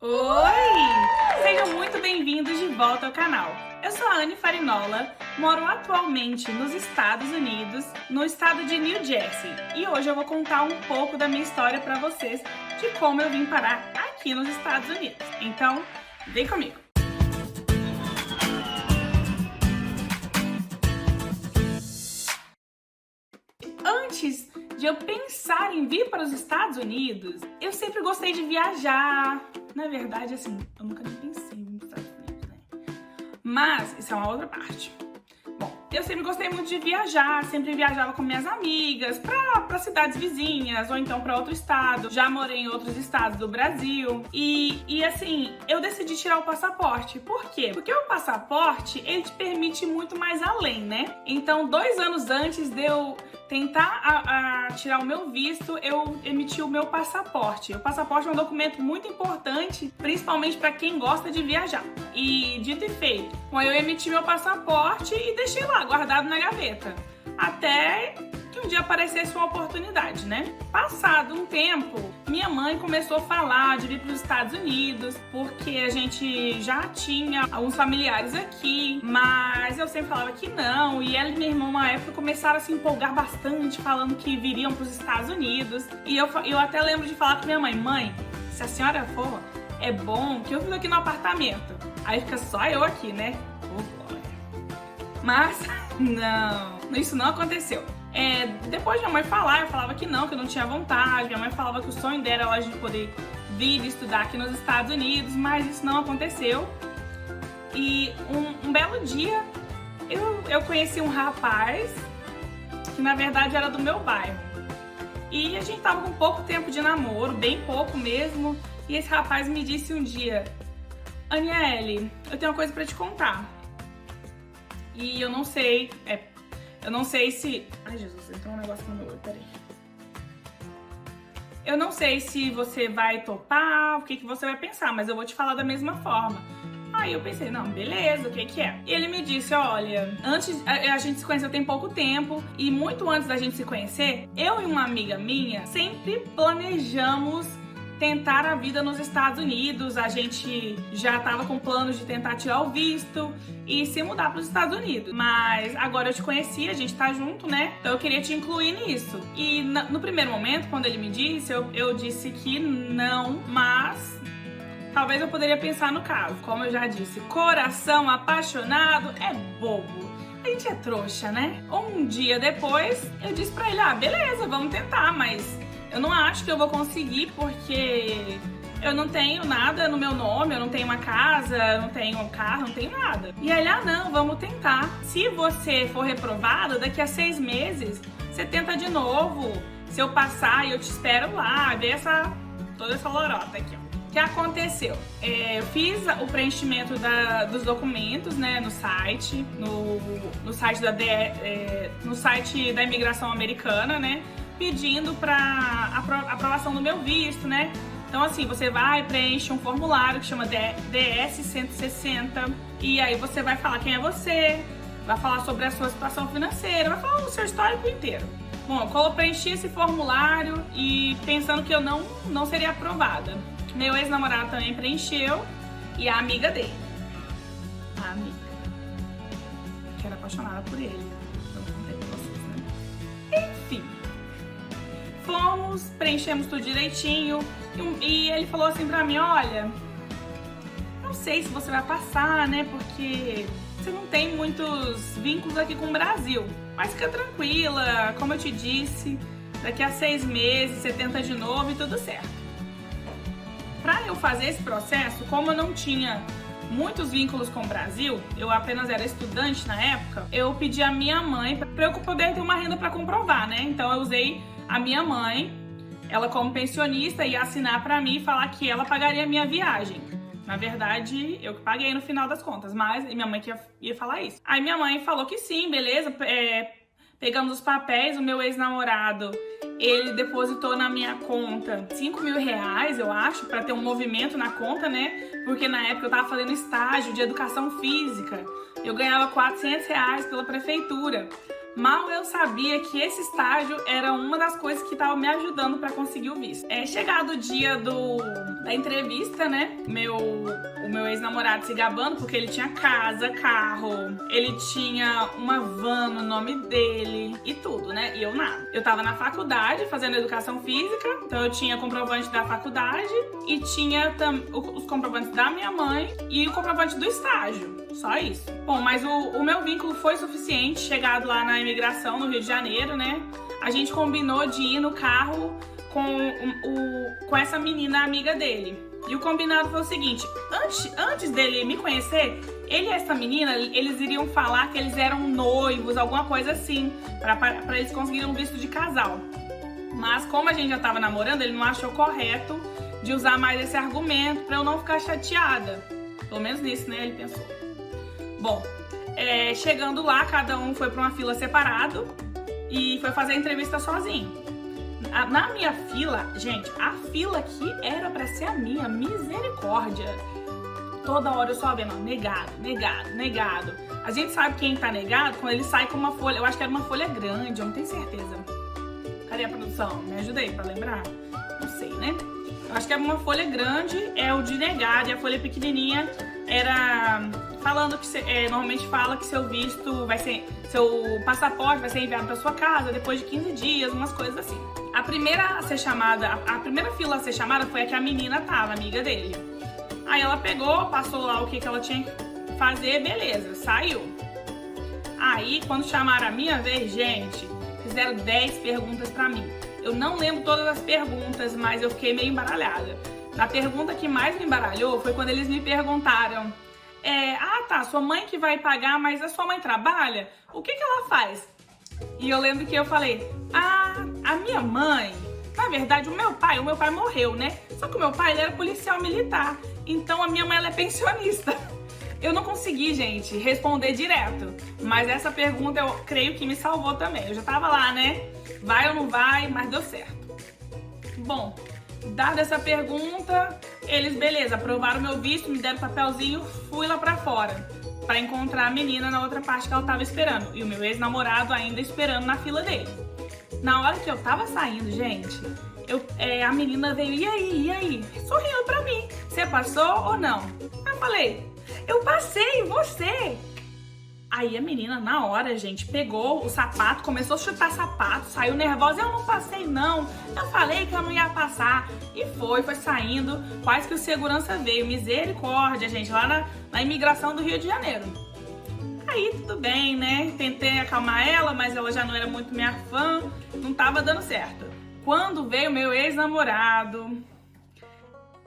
Oi! Sejam muito bem-vindos de volta ao canal. Eu sou a Anne Farinola, moro atualmente nos Estados Unidos, no estado de New Jersey, e hoje eu vou contar um pouco da minha história para vocês de como eu vim parar aqui nos Estados Unidos. Então, vem comigo! Antes de eu pensar em vir para os Estados Unidos, eu sempre gostei de viajar. Na verdade, assim, eu nunca nem pensei em ir para os Estados Unidos, né? Mas isso é uma outra parte. Bom, eu sempre gostei muito de viajar, sempre viajava com minhas amigas para cidades vizinhas ou então para outro estado. Já morei em outros estados do Brasil e assim, eu decidi tirar o passaporte. Por quê? Porque o passaporte, ele te permite muito mais além, né? Então, 2 anos antes de eu tentar tirar o meu visto, eu emiti o meu passaporte. O passaporte é um documento muito importante, principalmente para quem gosta de viajar. E dito e feito, bom, eu emiti meu passaporte e deixei lá, guardado na gaveta, até que um dia aparecesse uma oportunidade, né? Passado um tempo, minha mãe começou a falar de vir para os Estados Unidos, porque a gente já tinha alguns familiares aqui, mas eu sempre falava que não, e ela e minha irmã, uma época, começaram a se empolgar bastante, falando que viriam para os Estados Unidos, e eu até lembro de falar com minha mãe: mãe, se a senhora for, é bom que eu fico aqui no apartamento, aí fica só eu aqui, né? Mas não, isso não aconteceu. Depois de minha mãe falar, eu falava que eu não tinha vontade. Minha mãe falava que o sonho dela era a gente poder vir estudar aqui nos Estados Unidos, mas isso não aconteceu. E um belo dia, eu conheci um rapaz que na verdade era do meu bairro. E a gente tava com pouco tempo de namoro, bem pouco mesmo. E esse rapaz me disse um dia: Aniele, eu tenho uma coisa pra te contar. E eu não sei se... Ai, Jesus, entrou um negócio no meu olho, peraí. Eu não sei se você vai topar, o que você vai pensar, mas eu vou te falar da mesma forma. Aí eu pensei, não, beleza, o que é? E ele me disse: olha, a gente se conheceu tem pouco tempo, e muito antes da gente se conhecer, eu e uma amiga minha sempre planejamos tentar a vida nos Estados Unidos. A gente já estava com planos de tentar tirar o visto e se mudar para os Estados Unidos. Mas agora eu te conheci, a gente tá junto, né? Então eu queria te incluir nisso. E no primeiro momento, quando ele me disse, eu disse que não, mas talvez eu poderia pensar no caso. Como eu já disse, coração apaixonado é bobo. A gente é trouxa, né? Um dia depois, eu disse pra ele: beleza, vamos tentar, mas eu não acho que eu vou conseguir, porque eu não tenho nada no meu nome, eu não tenho uma casa, eu não tenho um carro, não tenho nada. E ele: não, vamos tentar. Se você for reprovado, daqui a 6 meses, você tenta de novo. Se eu passar, eu te espero lá, ver toda essa lorota aqui, ó. O que aconteceu? Eu fiz o preenchimento dos documentos, né, no site, no site no site da imigração americana, né, pedindo para aprovação do meu visto, né? Então, assim, você vai, preenche um formulário que chama DS-160, e aí você vai falar quem é você, vai falar sobre a sua situação financeira, vai falar o seu histórico inteiro. Bom, eu preenchi esse formulário e pensando que eu não seria aprovada. Meu ex-namorado também preencheu, e a amiga dele. A amiga. Que era apaixonada por ele. Eu não contei pra vocês, né? Enfim. Preenchemos tudo direitinho, e ele falou assim pra mim: olha, não sei se você vai passar, né, porque você não tem muitos vínculos aqui com o Brasil, mas fica tranquila, como eu te disse, daqui a 6 meses você tenta de novo e tudo certo. Pra eu fazer esse processo, como eu não tinha muitos vínculos com o Brasil, eu apenas era estudante na época, eu pedi a minha mãe pra eu poder ter uma renda pra comprovar, né? Então eu usei a minha mãe, ela como pensionista, ia assinar pra mim e falar que ela pagaria a minha viagem. Na verdade, eu que paguei no final das contas, mas minha mãe que ia falar isso. Aí minha mãe falou que sim, beleza, pegamos os papéis. O meu ex-namorado, ele depositou na minha conta R$ 5.000, eu acho, pra ter um movimento na conta, né? Porque na época eu tava fazendo estágio de educação física, eu ganhava R$ 400 pela prefeitura. Mal eu sabia que esse estágio era uma das coisas que estava me ajudando para conseguir o visto. Chegado o dia da entrevista, né? O meu ex-namorado se gabando porque ele tinha casa, carro, ele tinha uma van no nome dele e tudo, né? E eu nada. Eu tava na faculdade fazendo educação física, então eu tinha comprovante da faculdade e tinha os comprovantes da minha mãe e o comprovante do estágio. Só isso. Bom, mas o meu vínculo foi suficiente, chegado lá na imigração no Rio de Janeiro, né? A gente combinou de ir no carro com essa menina amiga dele. E o combinado foi o seguinte, antes dele me conhecer, ele e essa menina, eles iriam falar que eles eram noivos, alguma coisa assim, pra eles conseguirem um visto de casal. Mas como a gente já tava namorando, ele não achou correto de usar mais esse argumento pra eu não ficar chateada. Pelo menos nisso, né, ele pensou. Bom, chegando lá, cada um foi pra uma fila separado e foi fazer a entrevista sozinho. Na minha fila, gente, a fila que era pra ser a minha, misericórdia. Toda hora eu só vendo, negado, negado, negado. A gente sabe quem tá negado quando ele sai com uma folha, eu acho que era uma folha grande, eu não tenho certeza. Cadê a produção? Me ajuda aí pra lembrar? Não sei, né? Eu acho que era uma folha grande, é o de negado, e a folha pequenininha era falando que normalmente fala que seu visto vai ser, seu passaporte vai ser enviado para sua casa depois de 15 dias, umas coisas assim. A primeira fila a ser chamada foi a que a menina tava, amiga dele. Aí ela pegou, passou lá o que ela tinha que fazer, beleza, saiu. Aí, quando chamaram a minha vez, gente, fizeram 10 perguntas pra mim. Eu não lembro todas as perguntas, mas eu fiquei meio embaralhada. A pergunta que mais me embaralhou foi quando eles me perguntaram: tá, sua mãe que vai pagar, mas a sua mãe trabalha? O que ela faz? E eu lembro que eu falei: a minha mãe, na verdade, o meu pai morreu, né? Só que o meu pai, ele era policial militar, então a minha mãe, ela é pensionista. Eu não consegui, gente, responder direto, mas essa pergunta eu creio que me salvou também. Eu já tava lá, né? Vai ou não vai, mas deu certo. Bom, dada essa pergunta, eles, beleza, aprovaram meu visto, me deram papelzinho, fui lá pra fora pra encontrar a menina na outra parte que ela tava esperando. E o meu ex-namorado ainda esperando na fila dele. Na hora que eu tava saindo, gente, a menina veio, e aí? Sorrindo pra mim. Você passou ou não? Aí eu falei: eu passei, você? Aí a menina, na hora, gente, pegou o sapato, começou a chutar sapato, saiu nervosa. Eu não passei, não. Eu falei que eu não ia passar. E foi saindo. Quase que o segurança veio. Misericórdia, gente, lá na imigração do Rio de Janeiro. Aí, tudo bem, né? Tentei acalmar ela, mas ela já não era muito minha fã. Não tava dando certo. Quando veio meu ex-namorado,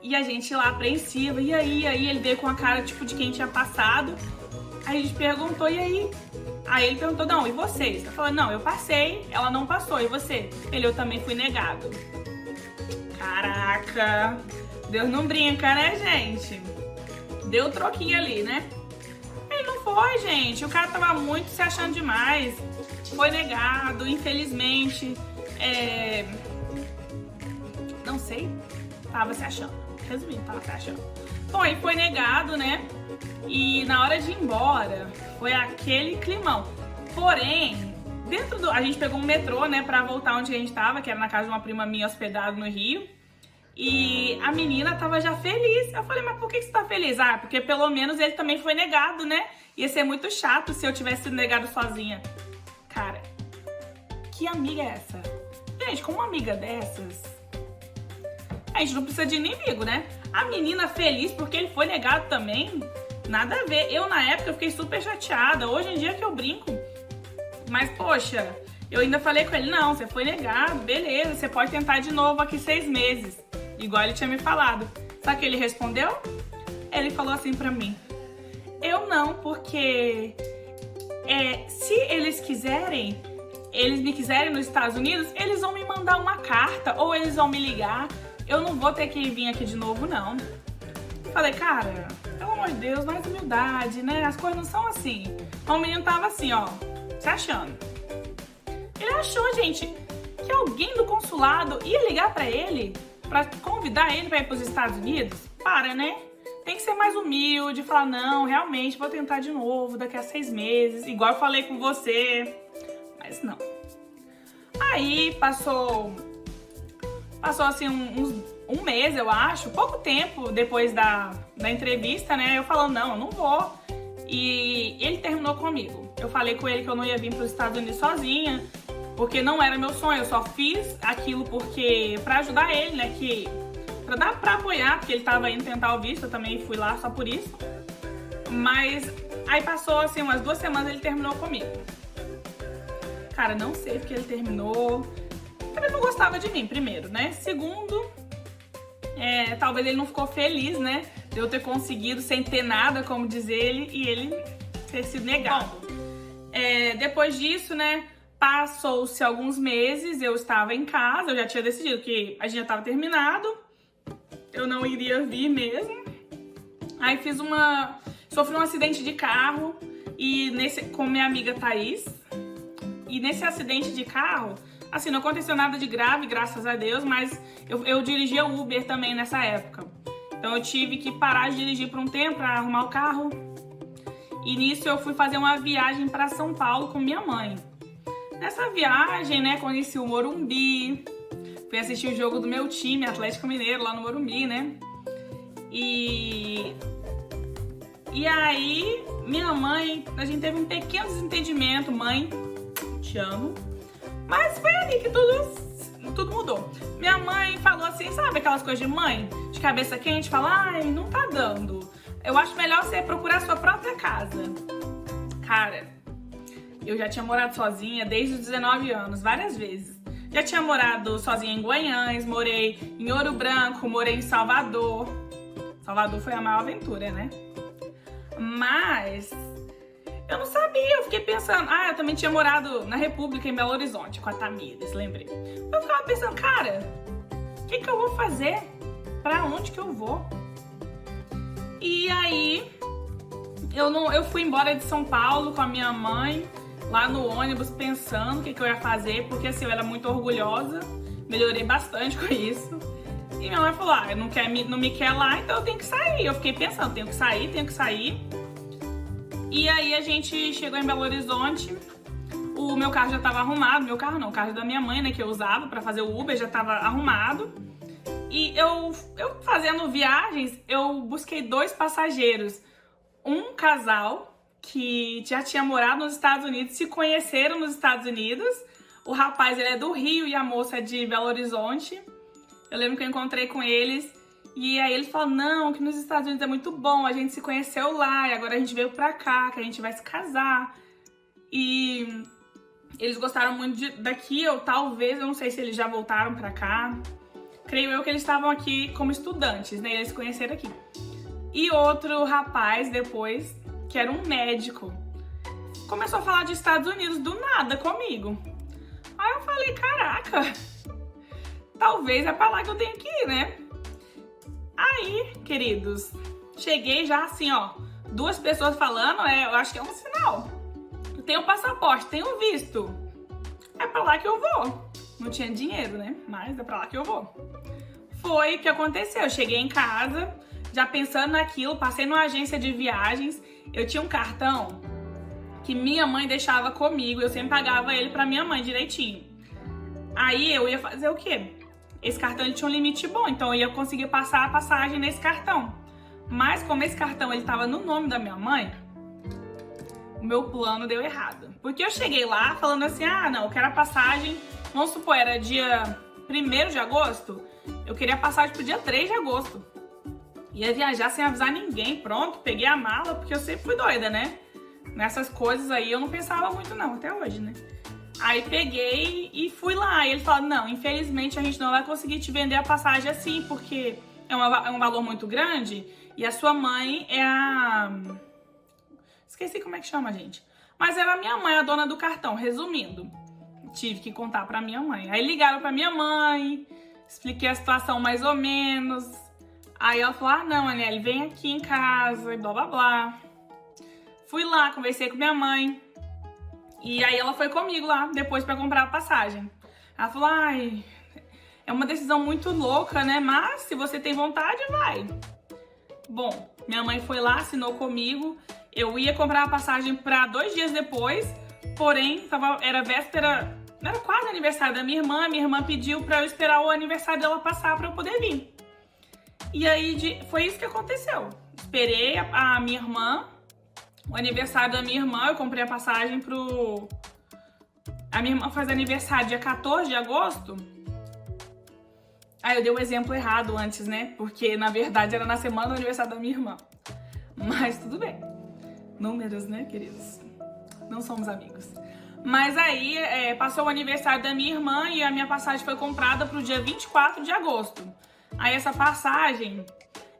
e a gente lá apreensiva, e aí? Ele veio com a cara, tipo, de quem tinha passado. Aí a gente perguntou, e aí? Aí ele perguntou: não, e vocês? Eu falei: não, eu passei, ela não passou, e você? Eu também fui negado. Caraca, Deus não brinca, né, gente? Deu troquinho ali, né? Ele não foi, gente, o cara tava muito se achando demais. Foi negado, infelizmente. Não sei, tava se achando. Resumindo, tava se achando. Bom, ele foi negado, né? E na hora de ir embora, foi aquele climão. Porém, a gente pegou um metrô, né, pra voltar onde a gente tava, que era na casa de uma prima minha hospedada no Rio. E a menina tava já feliz. Eu falei: mas por que você tá feliz? Porque pelo menos ele também foi negado, né? Ia ser muito chato se eu tivesse sido negado sozinha. Cara, que amiga é essa? Gente, com uma amiga dessas, a gente não precisa de inimigo, né? A menina feliz porque ele foi negado também, nada a ver. Eu, na época, fiquei super chateada. Hoje em dia que eu brinco. Mas, poxa, eu ainda falei com ele: não, você foi negado, beleza, você pode tentar de novo aqui 6 meses. Igual ele tinha me falado. Sabe o que ele respondeu? Ele falou assim pra mim: eu não, porque se eles me quiserem nos Estados Unidos, eles vão me mandar uma carta ou eles vão me ligar. Eu não vou ter que vir aqui de novo, não. Falei: cara, pelo amor de Deus, mais humildade, né? As coisas não são assim. O menino tava assim, ó, se achando. Ele achou, gente, que alguém do consulado ia ligar pra ele, pra convidar ele pra ir pros Estados Unidos. Para, né? Tem que ser mais humilde, falar: não, realmente, vou tentar de novo daqui a 6 meses, igual eu falei com você. Mas não. Aí passou assim um mês, eu acho, pouco tempo depois da entrevista, né? Eu falando, não, eu não vou. E ele terminou comigo. Eu falei com ele que eu não ia vir para os Estados Unidos sozinha, porque não era meu sonho. Eu só fiz aquilo porque para ajudar ele, né? Pra apoiar, porque ele tava indo tentar o visto, eu também fui lá só por isso. Mas aí passou assim umas 2 semanas, ele terminou comigo. Cara, não sei porque ele terminou. Ele não gostava de mim, primeiro, né? Segundo, talvez ele não ficou feliz, né? De eu ter conseguido sem ter nada, como diz ele, e ele ter sido negado. Depois disso, né? Passou-se alguns meses, eu estava em casa, eu já tinha decidido que a gente já estava terminado, eu não iria vir mesmo. Aí sofri um acidente de carro com minha amiga Thaís. E nesse acidente de carro, assim, não aconteceu nada de grave, graças a Deus, mas eu dirigia Uber também nessa época. Então eu tive que parar de dirigir por um tempo para arrumar o carro. E nisso eu fui fazer uma viagem para São Paulo com minha mãe. Nessa viagem, né, conheci o Morumbi, fui assistir o jogo do meu time, Atlético Mineiro, lá no Morumbi, né? E aí, minha mãe, a gente teve um pequeno desentendimento. Mãe, te amo. Mas foi ali que tudo mudou. Minha mãe falou assim, sabe aquelas coisas de mãe? De cabeça quente, fala, ai, não tá dando. Eu acho melhor você procurar sua própria casa. Cara, eu já tinha morado sozinha desde os 19 anos, várias vezes. Já tinha morado sozinha em Guanhães, morei em Ouro Branco, morei em Salvador. Salvador foi a maior aventura, né? Mas eu não sabia, eu fiquei pensando. Eu também tinha morado na República, em Belo Horizonte, com a Tamires, lembrei. Eu ficava pensando, cara, o que eu vou fazer? Pra onde que eu vou? E aí, eu fui embora de São Paulo com a minha mãe, lá no ônibus, pensando o que eu ia fazer, porque assim, eu era muito orgulhosa, melhorei bastante com isso. E minha mãe falou, não me quer lá, então eu tenho que sair. Eu fiquei pensando, tenho que sair. E aí a gente chegou em Belo Horizonte, o meu carro já estava arrumado, meu carro não, o carro da minha mãe, né, que eu usava para fazer o Uber, já estava arrumado. E eu fazendo viagens, eu busquei 2 passageiros, um casal que já tinha morado nos Estados Unidos, se conheceram nos Estados Unidos. O rapaz, ele é do Rio e a moça é de Belo Horizonte. Eu lembro que eu encontrei com eles e aí eles falaram, não, que nos Estados Unidos é muito bom, a gente se conheceu lá e agora a gente veio pra cá, que a gente vai se casar. E eles gostaram muito daqui, eu não sei se eles já voltaram pra cá. Creio eu que eles estavam aqui como estudantes, né, eles se conheceram aqui. E outro rapaz depois, que era um médico, começou a falar de Estados Unidos do nada comigo. Aí eu falei, caraca, talvez é pra lá que eu tenho que ir, né? Aí, queridos, cheguei já assim, ó, 2 pessoas falando, eu acho que é um sinal. Eu tenho passaporte, tenho visto. É pra lá que eu vou. Não tinha dinheiro, né? Mas é pra lá que eu vou. Foi o que aconteceu. Eu cheguei em casa, já pensando naquilo, passei numa agência de viagens. Eu tinha um cartão que minha mãe deixava comigo, eu sempre pagava ele pra minha mãe direitinho. Aí eu ia fazer o quê? Esse cartão ele tinha um limite bom, então eu ia conseguir passar a passagem nesse cartão. Mas como esse cartão ele tava no nome da minha mãe, o meu plano deu errado. Porque eu cheguei lá falando assim, não, eu quero a passagem, vamos supor, era dia 1º de agosto, eu queria a passagem pro dia 3 de agosto. Ia viajar sem avisar ninguém, pronto, peguei a mala, porque eu sempre fui doida, né? Nessas coisas aí eu não pensava muito não, até hoje, né? Aí peguei e fui lá, e ele falou, não, infelizmente a gente não vai conseguir te vender a passagem assim, porque é um valor muito grande, e a sua mãe é a... Esqueci como é que chama, gente. Mas era a minha mãe, a dona do cartão, resumindo. Tive que contar pra minha mãe. Aí ligaram pra minha mãe, expliquei a situação mais ou menos. Aí ela falou, não, Aniele, vem aqui em casa, e blá, blá, blá. Fui lá, conversei com minha mãe. E aí ela foi comigo lá, depois pra comprar a passagem. Ela falou, é uma decisão muito louca, né? Mas se você tem vontade, vai. Bom, minha mãe foi lá, assinou comigo. Eu ia comprar a passagem pra 2 dias depois. Porém, era véspera, era quase aniversário da minha irmã. Minha irmã pediu pra eu esperar o aniversário dela passar pra eu poder vir. E aí foi isso que aconteceu. Esperei a minha irmã, o aniversário da minha irmã, eu comprei a passagem pro... A minha irmã faz aniversário dia 14 de agosto. Aí eu dei o exemplo errado antes, né? Porque na verdade era na semana do aniversário da minha irmã. Mas tudo bem. Números, né, queridos? Não somos amigos. Mas aí passou o aniversário da minha irmã e a minha passagem foi comprada pro dia 24 de agosto. Aí essa passagem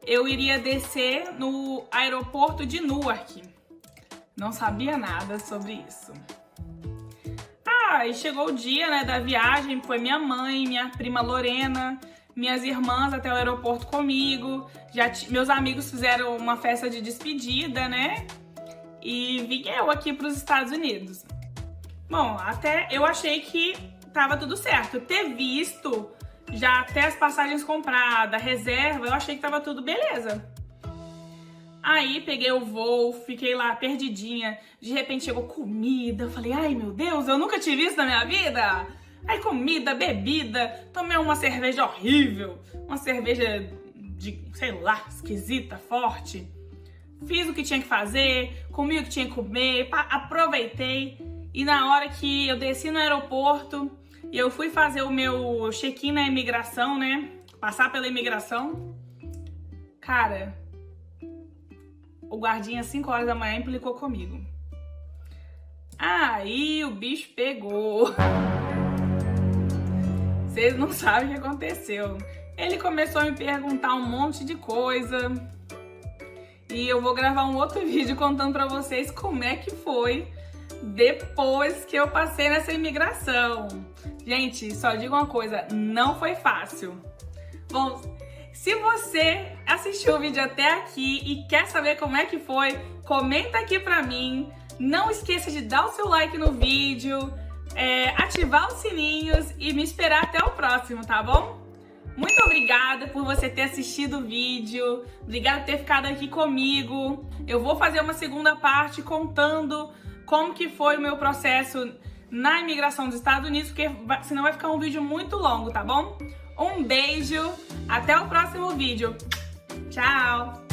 eu iria descer no aeroporto de Newark. Não sabia nada sobre isso. E chegou o dia, né, da viagem, foi minha mãe, minha prima Lorena, minhas irmãs até o aeroporto comigo. Meus amigos fizeram uma festa de despedida, né? E vim eu aqui para os Estados Unidos. Bom, até eu achei que tava tudo certo. Ter visto já até as passagens compradas, reserva, eu achei que tava tudo beleza. Aí peguei o voo, fiquei lá perdidinha, de repente chegou comida, eu falei, ai meu Deus, eu nunca tive isso na minha vida. Aí comida, bebida, tomei uma cerveja horrível, uma cerveja de, sei lá, esquisita, forte. Fiz o que tinha que fazer, comi o que tinha que comer, aproveitei. E na hora que eu desci no aeroporto, eu fui fazer o meu check-in na imigração, né, passar pela imigração, cara... O guardinha às 5 horas da manhã implicou comigo. Aí o bicho pegou. Vocês não sabem o que aconteceu. Ele começou a me perguntar um monte de coisa. E eu vou gravar um outro vídeo contando pra vocês como é que foi depois que eu passei nessa imigração. Gente, só digo uma coisa, não foi fácil. Bom, se você assistiu o vídeo até aqui e quer saber como é que foi, comenta aqui pra mim. Não esqueça de dar o seu like no vídeo, ativar os sininhos e me esperar até o próximo, tá bom? Muito obrigada por você ter assistido o vídeo, obrigada por ter ficado aqui comigo. Eu vou fazer uma segunda parte contando como que foi o meu processo na imigração dos Estados Unidos, porque senão vai ficar um vídeo muito longo, tá bom? Um beijo, até o próximo vídeo. Tchau!